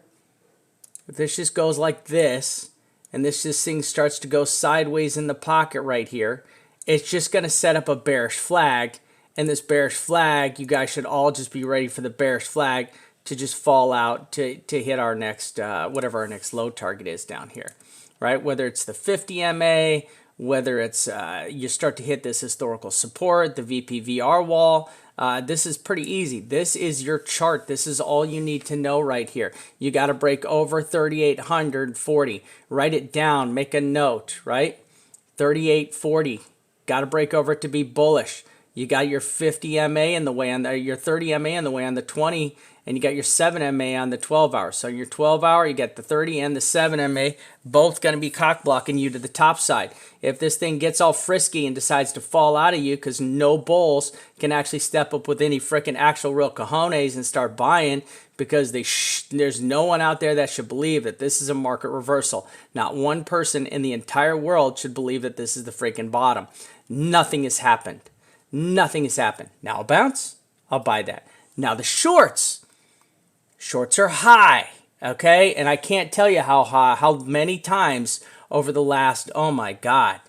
if this just goes like this, and this thing starts to go sideways in the pocket right here, it's just going to set up a bearish flag. And this bearish flag, you guys should all just be ready for the bearish flag to just fall out to hit our next, whatever our next low target is down here, right? Whether it's the 50 MA, whether it's you start to hit this historical support, the VPVR wall. This is pretty easy. This is your chart. This is all you need to know right here. You got to break over 3,840. Write it down. Make a note, right? 3,840. Got to break over it to be bullish. You got your 50 MA in the way on the, your 30 MA in the way on the 20, and you got your 7 MA on the 12 hour. So your 12 hour, you get the 30 and the 7 MA, both going to be cock blocking you to the top side. If this thing gets all frisky and decides to fall out of you because no bulls can actually step up with any freaking actual real cojones and start buying, because there's no one out there that should believe that this is a market reversal. Not one person in the entire world should believe that this is the freaking bottom. Nothing has happened. Nothing has happened. Now a bounce, I'll buy that. Now the shorts are high, okay? And I can't tell you how high, how many times over the last, oh my God.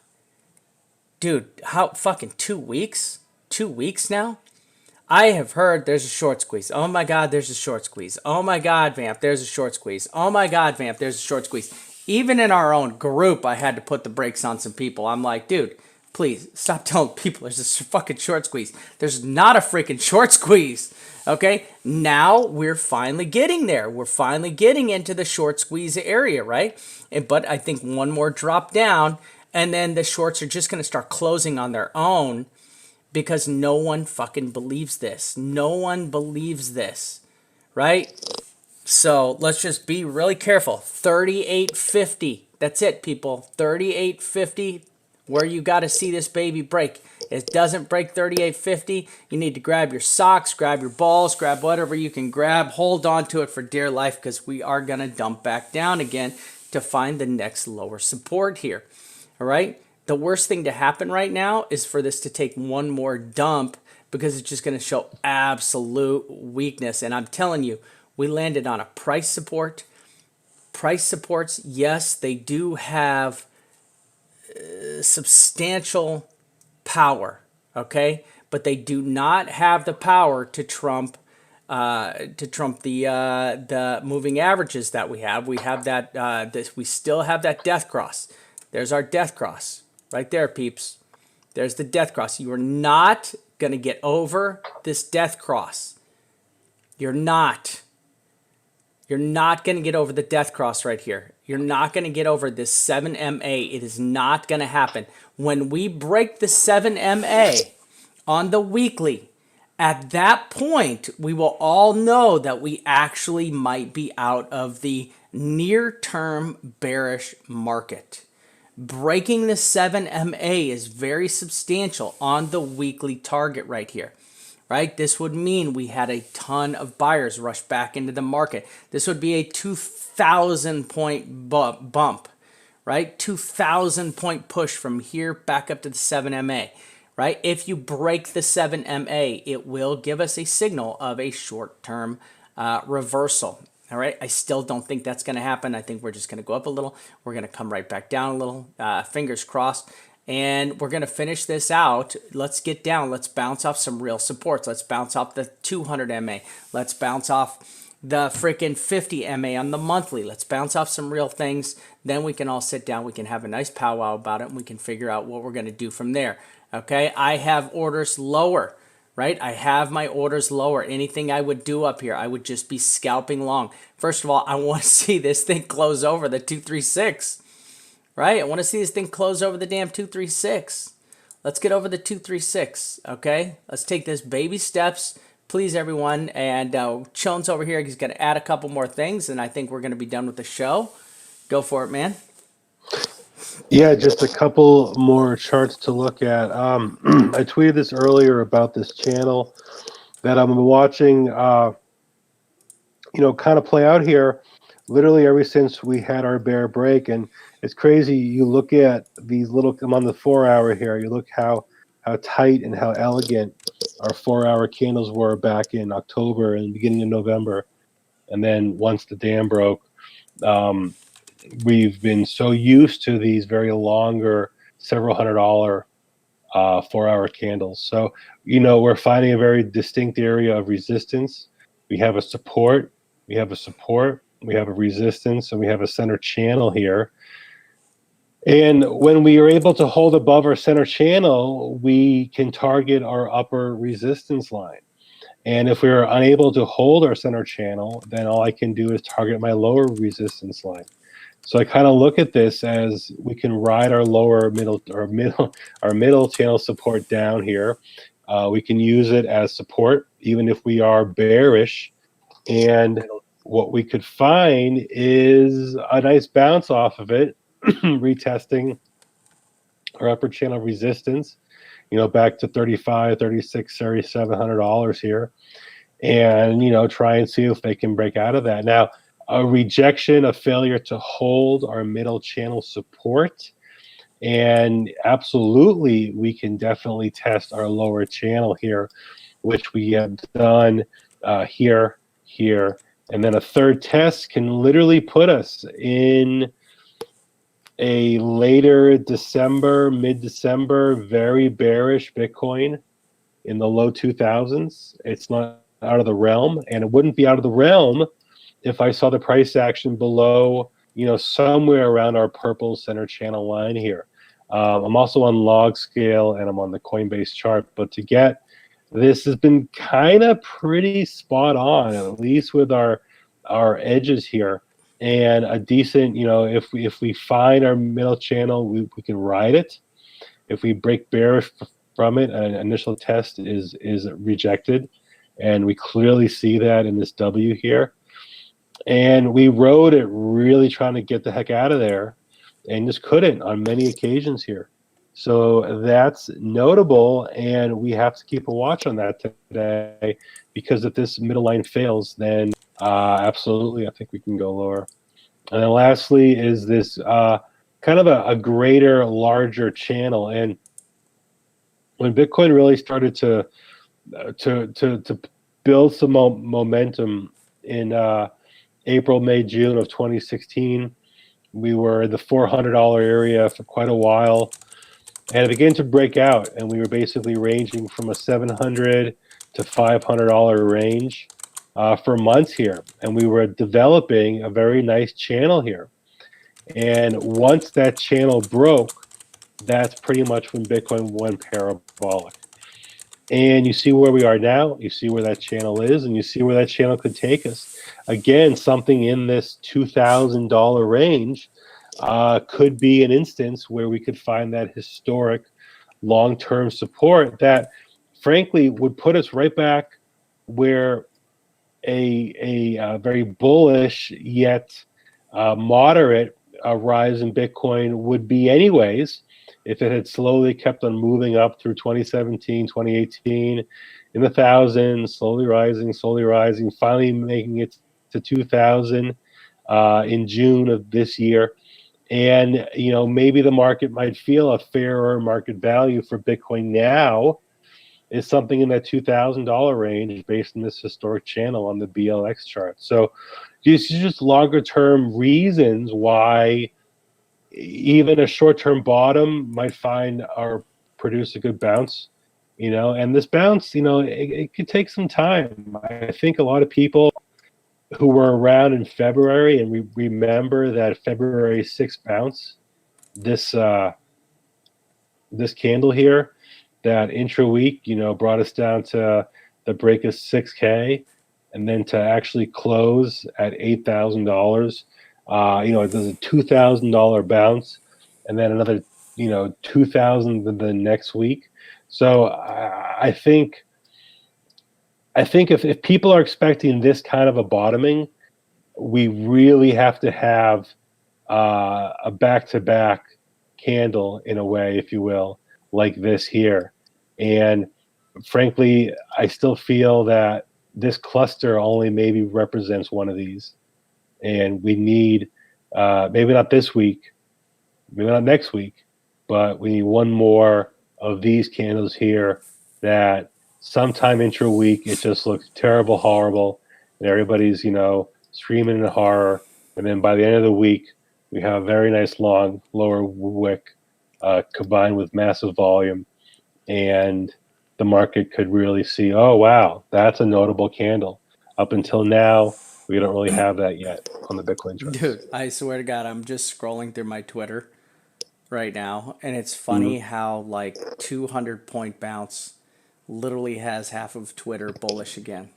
Dude, how fucking 2 weeks? 2 weeks now? I have heard there's a short squeeze. Oh my God, there's a short squeeze. Oh my God, Vamp, there's a short squeeze. Oh my God, Vamp, there's a short squeeze. Even in our own group, I had to put the brakes on some people. I'm like, dude, please stop telling people there's a fucking short squeeze. There's not a freaking short squeeze. Okay, now we're finally getting there. We're finally getting into the short squeeze area, right? But I think one more drop down, and then the shorts are just going to start closing on their own, because no one fucking believes this. No one believes this, right? So let's just be really careful. 38.50. That's it, people. 38.50. Where you got to see this baby break. It doesn't break 38.50. You need to grab your socks, grab your balls, grab whatever you can grab. Hold on to it for dear life, because we are going to dump back down again to find the next lower support here. All right? The worst thing to happen right now is for this to take one more dump, because it's just going to show absolute weakness. And I'm telling you, we landed on a price support. Price supports, yes, they do have substantial power, okay, but they do not have the power to trump the moving averages that we have. We have that we still have that death cross. There's our death cross right there, peeps. There's the death cross. You are not gonna get over this death cross. You're not going to get over the death cross right here. You're not going to get over this 7 MA. It is not going to happen. When we break the 7 MA on the weekly, at that point, we will all know that we actually might be out of the near-term bearish market. Breaking the 7 MA is very substantial on the weekly target right here. Right? This would mean we had a ton of buyers rush back into the market. This would be a 2,000 point bump, right? 2,000 point push from here back up to the 7 MA, right? If you break the 7 MA, it will give us a signal of a short-term reversal. All right, I still don't think that's going to happen. I think we're just going to go up a little. We're going to come right back down a little. Fingers crossed. And we're going to finish this out. Let's get down. Let's bounce off some real supports. Let's bounce off the 200 MA. Let's bounce off the freaking 50 MA on the monthly. Let's bounce off some real things. Then we can all sit down. We can have a nice powwow about it, and we can figure out what we're going to do from there. Okay, I have orders lower, right? I have my orders lower. Anything I would do up here, I would just be scalping long. First of all, I want to see this thing close over the 236. Right? I want to see this thing close over the damn 236. Let's get over the 236, okay? Let's take this baby steps, please, everyone. And Chone's over here. He's going to add a couple more things, and I think we're going to be done with the show. Go for it, man. Yeah, just a couple more charts to look at. I tweeted this earlier about this channel that I'm watching, kind of play out here literally ever since we had our bear break. And it's crazy. You look at these little, I'm on the 4 hour here. You look how tight and how elegant our 4 hour candles were back in October and beginning of November. And then once the dam broke, we've been so used to these very longer, several $100 4-hour candles. So, we're finding a very distinct area of resistance. We have a support, we have a resistance, and we have a center channel here. And when we are able to hold above our center channel, we can target our upper resistance line. And if we're unable to hold our center channel, then all I can do is target my lower resistance line. So I kind of look at this as we can ride our middle channel support down here. We can use it as support, even if we are bearish. And what we could find is a nice bounce off of it, retesting our upper channel resistance, back to 35, 36, $3,700 here. And, try and see if they can break out of that. Now, a rejection, a failure to hold our middle channel support. And absolutely, we can definitely test our lower channel here, which we have done here, and then a third test can literally put us in a later December, mid-December, very bearish Bitcoin in the low 2000s. It's not out of the realm, and it wouldn't be out of the realm if I saw the price action below, somewhere around our purple center channel line here. I'm also on log scale and I'm on the Coinbase chart, but to get this has been kind of pretty spot on, at least with our edges here, and a decent, if we find our middle channel, we can ride it. If we break bearish from it, an initial test is rejected, and we clearly see that in this W here. And we rode it really trying to get the heck out of there and just couldn't on many occasions here. So that's notable, and we have to keep a watch on that today, because if this middle line fails, then absolutely I think we can go lower. And then lastly is this kind of a greater, larger channel. And when Bitcoin really started to build some momentum in April, May, June of 2016, we were in the $400 area for quite a while, and it began to break out, and we were basically ranging from a $700 to $500 range for months here, and we were developing a very nice channel here. And once that channel broke, that's pretty much when Bitcoin went parabolic. And you see where we are now, you see where that channel is, and you see where that channel could take us. Again, something in this $2,000 range could be an instance where we could find that historic long-term support that, frankly, would put us right back where a very bullish yet moderate rise in Bitcoin would be anyways, if it had slowly kept on moving up through 2017, 2018, in the thousands, slowly rising, finally making it to 2000 in June of this year. And, maybe the market might feel a fairer market value for Bitcoin now is something in that $2,000 range based on this historic channel on the BLX chart. So these are just longer term reasons why even a short-term bottom might find or produce a good bounce, and this bounce, it could take some time. I think a lot of people who were around in February, and we remember that February 6th bounce, this candle here, that intra-week, brought us down to the break of 6K, and then to actually close at $8,000. It does a $2,000 bounce, and then another, $2,000 the next week. So I think if people are expecting this kind of a bottoming, we really have to have a back-to-back candle, in a way, if you will, like this here. And frankly, I still feel that this cluster only maybe represents one of these, and we need maybe not this week, maybe not next week, but we need one more of these candles here that sometime intra-week it just looks terrible, horrible, and everybody's screaming in horror, and then by the end of the week, we have a very nice long lower wick combined with massive volume, and the market could really see, oh wow, that's a notable candle. Up until now, we don't really have that yet on the Bitcoin charts. Dude, I swear to God, I'm just scrolling through my Twitter right now, and it's Mhm. funny how like 200 point bounce literally has half of Twitter bullish again.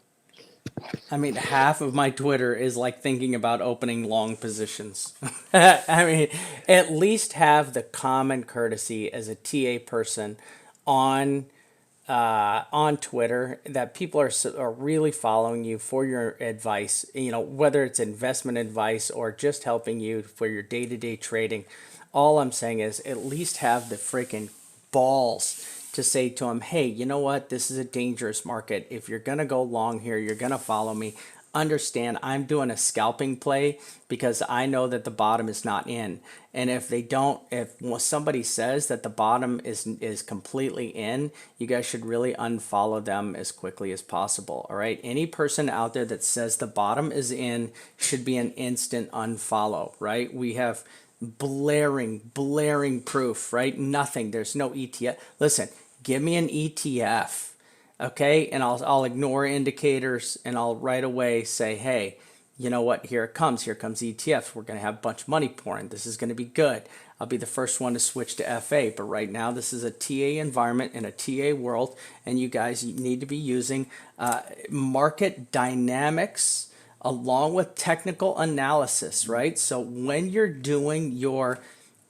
I mean, half of my Twitter is like thinking about opening long positions. I mean, at least have the common courtesy as a TA person on on Twitter that people are really following you for your advice. You know, whether it's investment advice or just helping you for your day to day trading. All I'm saying is at least have the freaking balls to say to them, hey, you know what? This is a dangerous market. If you're going to go long here, you're going to follow me. Understand I'm doing a scalping play because I know that the bottom is not in. And if they don't, if somebody says that the bottom is completely in, you guys should really unfollow them as quickly as possible. All right. Any person out there that says the bottom is in should be an instant unfollow, right? We have blaring proof, right? Nothing. There's no ETF. Listen, give me an ETF, okay? And I'll ignore indicators and I'll right away say, hey, you know what? Here it comes. Here comes ETFs. We're going to have a bunch of money pouring. This is going to be good. I'll be the first one to switch to FA. But right now, this is a TA environment in a TA world, and you guys need to be using market dynamics along with technical analysis, right? So when you're doing your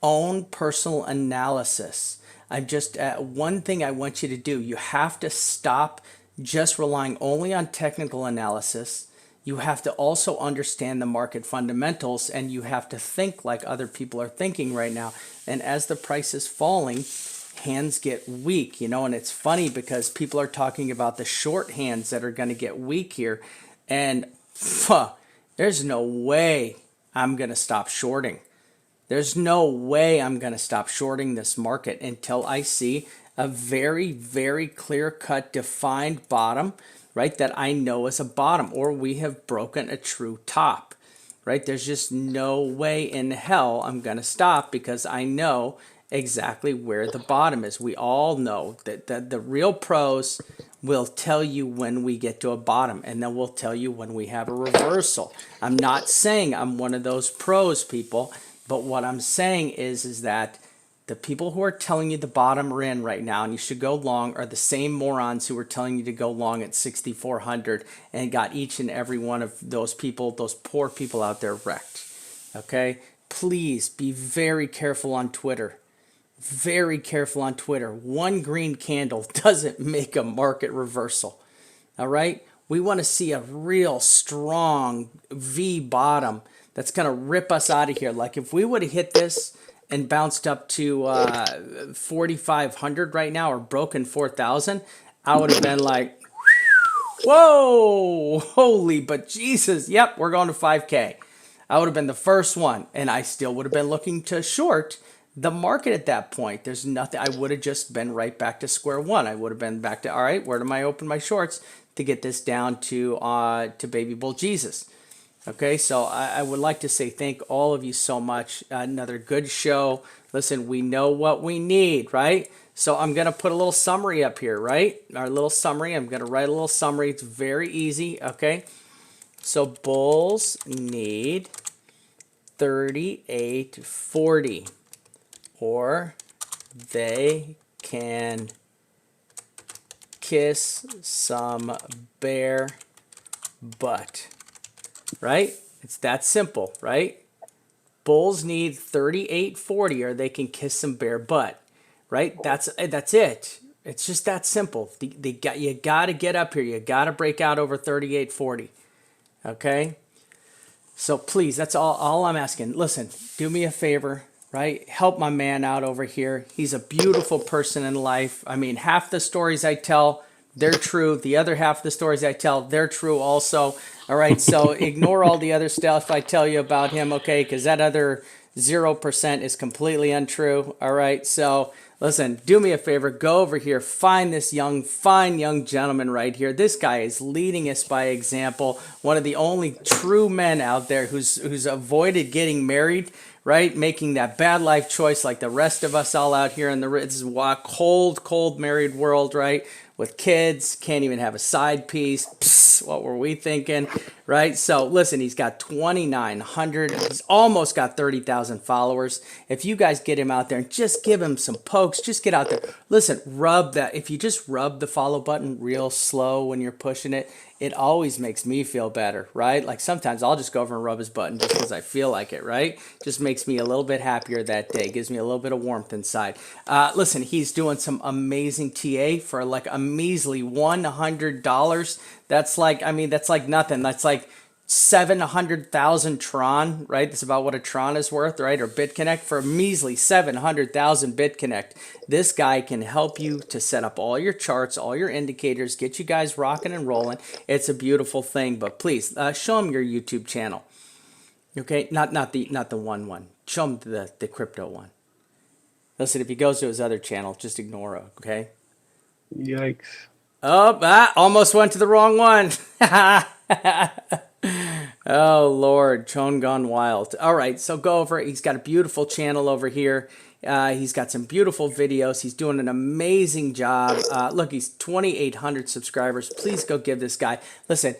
own personal analysis, I'm just one thing I want you to do. You have to stop just relying only on technical analysis. You have to also understand the market fundamentals, and you have to think like other people are thinking right now. And as the price is falling, hands get weak, you know, and it's funny because people are talking about the short hands that are going to get weak here. And there's no way I'm going to stop shorting. There's no way I'm going to stop shorting this market until I see a very clear cut defined bottom, right? That I know is a bottom, or we have broken a true top, right? There's just no way in hell I'm going to stop because I know exactly where the bottom is. We all know that the real pros will tell you when we get to a bottom, and then we'll tell you when we have a reversal. I'm not saying I'm one of those pros, people, but what I'm saying is that the people who are telling you the bottom are in right now and you should go long are the same morons who were telling you to go long at 6,400 and got each and every one of those people, those poor people out there wrecked. Okay? Please be very careful on Twitter. Very careful on Twitter. One green candle doesn't make a market reversal. All right? We want to see a real strong V bottom that's going to rip us out of here. Like if we would have hit this and bounced up to 4,500 right now or broken 4,000, I would have been like, whoa, holy, but Jesus, yep, we're going to 5K. I would have been the first one, and I still would have been looking to short the market at that point. There's nothing, I would have just been right back to square one. I would have been back to, all right, where do I open my shorts to get this down to baby bull Jesus? Okay, so I would like to say thank all of you so much. Another good show. Listen, we know what we need, right? So I'm going to put a little summary up here, right? Our little summary. I'm going to write a little summary. It's very easy, okay? So bulls need 38.40, or they can kiss some bear butt. Right? It's that simple, right? Bulls need 38.40 or they can kiss some bare butt. Right? That's it. It's just that simple. You got to get up here. You got to break out over 38.40. Okay? So please, that's all I'm asking. Listen, do me a favor, right? Help my man out over here. He's a beautiful person in life. I mean, half the stories I tell, they're true. The other half of the stories I tell, they're true also. All right, so ignore all the other stuff I tell you about him, okay? Because that other 0% is completely untrue. All right. So listen, do me a favor, go over here, find this fine young gentleman right here. This guy is leading us by example. One of the only true men out there who's avoided getting married, right? Making that bad life choice like the rest of us all out here in this is a cold married world, right? With kids, can't even have a side piece. Psst, what were we thinking, right? So listen, he's got 2,900. He's almost got 30,000 followers. If you guys get him out there and just give him some pokes, just get out there. Listen, rub that. If you just rub the follow button real slow when you're pushing it, it always makes me feel better, right? Like sometimes I'll just go over and rub his button just because I feel like it, right? Just makes me a little bit happier that day. Gives me a little bit of warmth inside. Listen, he's doing some amazing TA for like a measly $100. That's like, I mean, that's like nothing. That's like 700,000 Tron, right? That's about what a Tron is worth, right? Or BitConnect for a measly 700,000 BitConnect. This guy can help you to set up all your charts, all your indicators, get you guys rocking and rolling. It's a beautiful thing, but please show him your YouTube channel. Okay, not the one. Show him the crypto one. Listen, if he goes to his other channel, just ignore it, okay? Yikes. Oh, almost went to the wrong one. Oh, Lord, Chon gone wild. All right, so go over. He's got a beautiful channel over here. He's got some beautiful videos. He's doing an amazing job. Look, he's 2,800 subscribers. Please go give this guy. Listen,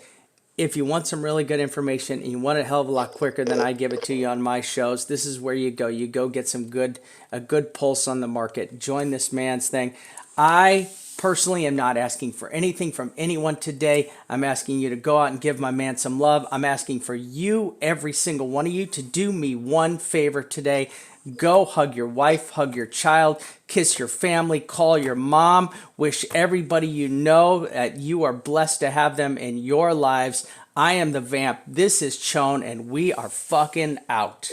if you want some really good information and you want it a hell of a lot quicker than I give it to you on my shows, this is where you go. You go get a good pulse on the market. Join this man's thing. I personally am not asking for anything from anyone today. I'm asking you to go out and give my man some love. I'm asking for you, every single one of you, to do me one favor today. Go hug your wife, hug your child, kiss your family, call your mom, wish everybody you know that you are blessed to have them in your lives. I am the Vamp. This is Chon, and we are fucking out.